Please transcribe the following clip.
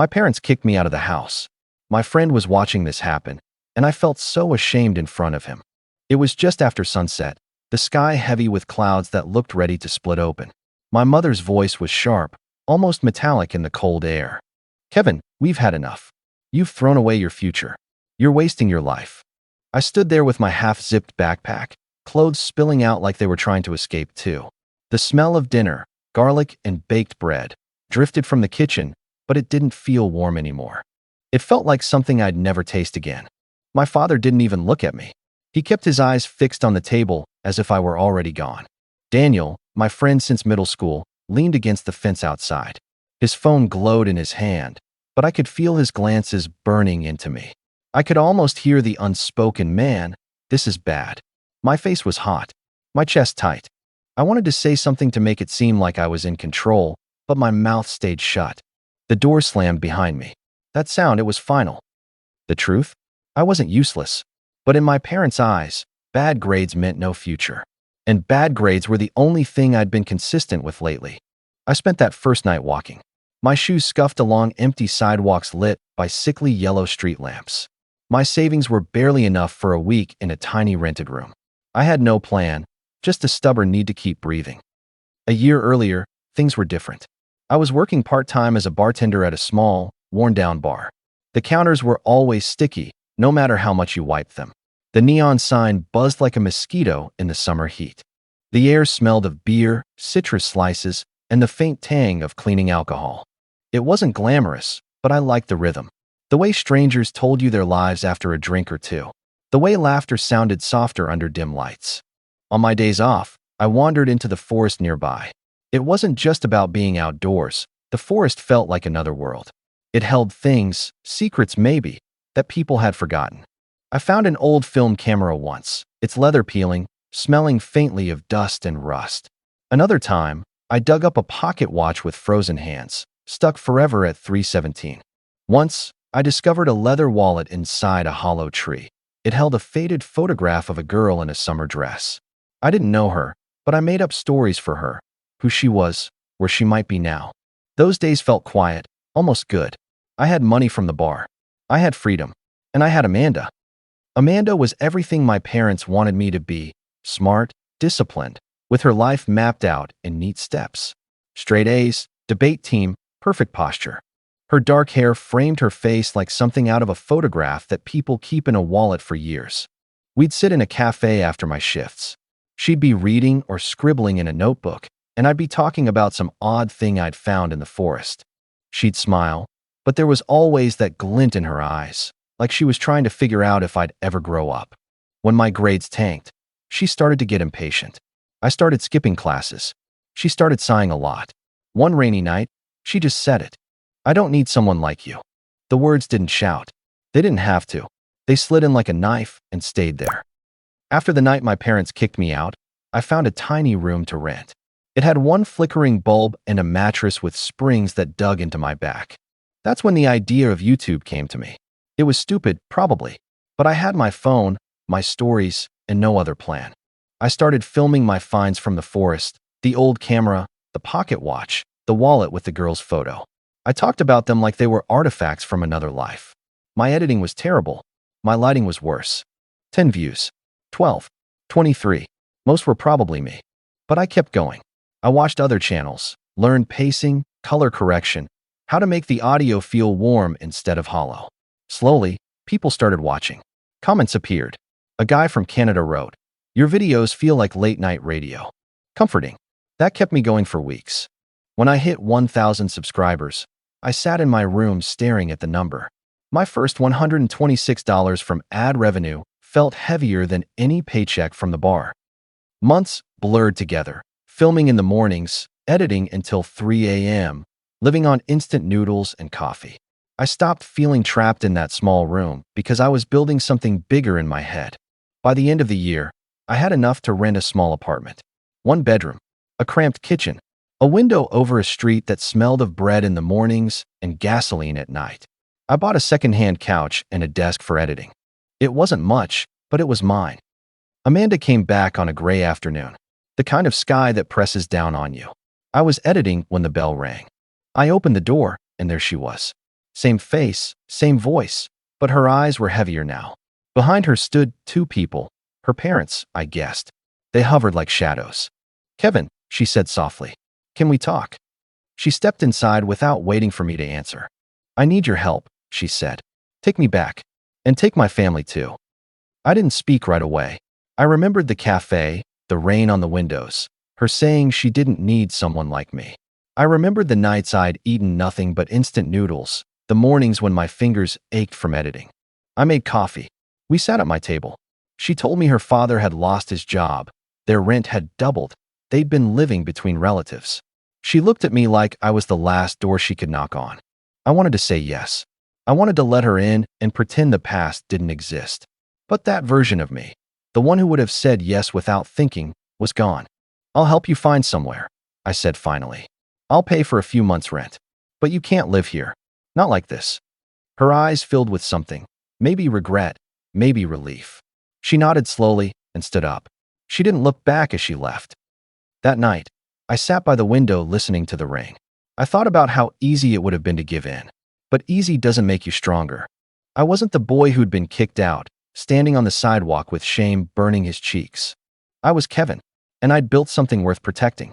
My parents kicked me out of the house. My friend was watching this happen, and I felt so ashamed in front of him. It was just after sunset, the sky heavy with clouds that looked ready to split open. My mother's voice was sharp, almost metallic in the cold air. "Kevin, we've had enough. You've thrown away your future. You're wasting your life." I stood there with my half-zipped backpack, clothes spilling out like they were trying to escape too. The smell of dinner, garlic and baked bread, drifted from the kitchen, but it didn't feel warm anymore. It felt like something I'd never taste again. My father didn't even look at me. He kept his eyes fixed on the table as if I were already gone. Daniel, my friend since middle school, leaned against the fence outside. His phone glowed in his hand, but I could feel his glances burning into me. I could almost hear the unspoken, "Man, this is bad." My face was hot, my chest tight. I wanted to say something to make it seem like I was in control, but my mouth stayed shut. The door slammed behind me. That sound, it was final. The truth? I wasn't useless. But in my parents' eyes, bad grades meant no future. And bad grades were the only thing I'd been consistent with lately. I spent that first night walking. My shoes scuffed along empty sidewalks lit by sickly yellow street lamps. My savings were barely enough for a week in a tiny rented room. I had no plan, just a stubborn need to keep breathing. A year earlier, things were different. I was working part-time as a bartender at a small, worn-down bar. The counters were always sticky, no matter how much you wiped them. The neon sign buzzed like a mosquito in the summer heat. The air smelled of beer, citrus slices, and the faint tang of cleaning alcohol. It wasn't glamorous, but I liked the rhythm. The way strangers told you their lives after a drink or two. The way laughter sounded softer under dim lights. On my days off, I wandered into the forest nearby. It wasn't just about being outdoors. The forest felt like another world. It held things, secrets maybe, that people had forgotten. I found an old film camera once, its leather peeling, smelling faintly of dust and rust. Another time, I dug up a pocket watch with frozen hands, stuck forever at 317. Once, I discovered a leather wallet inside a hollow tree. It held a faded photograph of a girl in a summer dress. I didn't know her, but I made up stories for her, who she was, where she might be now. Those days felt quiet, almost good. I had money from the bar. I had freedom. And I had Amanda. Amanda was everything my parents wanted me to be: smart, disciplined, with her life mapped out in neat steps. Straight A's, debate team, perfect posture. Her dark hair framed her face like something out of a photograph that people keep in a wallet for years. We'd sit in a cafe after my shifts. She'd be reading or scribbling in a notebook, and I'd be talking about some odd thing I'd found in the forest. She'd smile, but there was always that glint in her eyes, like she was trying to figure out if I'd ever grow up. When my grades tanked, she started to get impatient. I started skipping classes. She started sighing a lot. One rainy night, she just said it. "I don't need someone like you." The words didn't shout. They didn't have to. They slid in like a knife and stayed there. After the night my parents kicked me out, I found a tiny room to rent. It had one flickering bulb and a mattress with springs that dug into my back. That's when the idea of YouTube came to me. It was stupid, probably, but I had my phone, my stories, and no other plan. I started filming my finds from the forest, the old camera, the pocket watch, the wallet with the girl's photo. I talked about them like they were artifacts from another life. My editing was terrible. My lighting was worse. 10 views. 12. 23. Most were probably me. But I kept going. I watched other channels, learned pacing, color correction, how to make the audio feel warm instead of hollow. Slowly, people started watching. Comments appeared. A guy from Canada wrote, "Your videos feel like late-night radio." Comforting. That kept me going for weeks. When I hit 1,000 subscribers, I sat in my room staring at the number. My first $126 from ad revenue felt heavier than any paycheck from the bar. Months blurred together, filming in the mornings, editing until 3 a.m., living on instant noodles and coffee. I stopped feeling trapped in that small room because I was building something bigger in my head. By the end of the year, I had enough to rent a small apartment. One bedroom, a cramped kitchen, a window over a street that smelled of bread in the mornings and gasoline at night. I bought a second-hand couch and a desk for editing. It wasn't much, but it was mine. Amanda came back on a gray afternoon, the kind of sky that presses down on you. I was editing when the bell rang. I opened the door, and there she was. Same face, same voice, but her eyes were heavier now. Behind her stood two people, her parents, I guessed. They hovered like shadows. Kevin, she said softly. Can we talk? She stepped inside without waiting for me to answer. I need your help, she said. Take me back. And take my family too. I didn't speak right away. I remembered the cafe, the rain on the windows, her saying she didn't need someone like me. I remembered the nights I'd eaten nothing but instant noodles, the mornings when my fingers ached from editing. I made coffee. We sat at my table. She told me her father had lost his job. Their rent had doubled. They'd been living between relatives. She looked at me like I was the last door she could knock on. I wanted to say yes. I wanted to let her in and pretend the past didn't exist. But that version of me, the one who would have said yes without thinking, was gone. I'll help you find somewhere, I said finally. I'll pay for a few months' rent. But you can't live here. Not like this. Her eyes filled with something, maybe regret, maybe relief. She nodded slowly and stood up. She didn't look back as she left. That night, I sat by the window listening to the rain. I thought about how easy it would have been to give in. But easy doesn't make you stronger. I wasn't the boy who'd been kicked out, standing on the sidewalk with shame burning his cheeks. I was Kevin, and I'd built something worth protecting.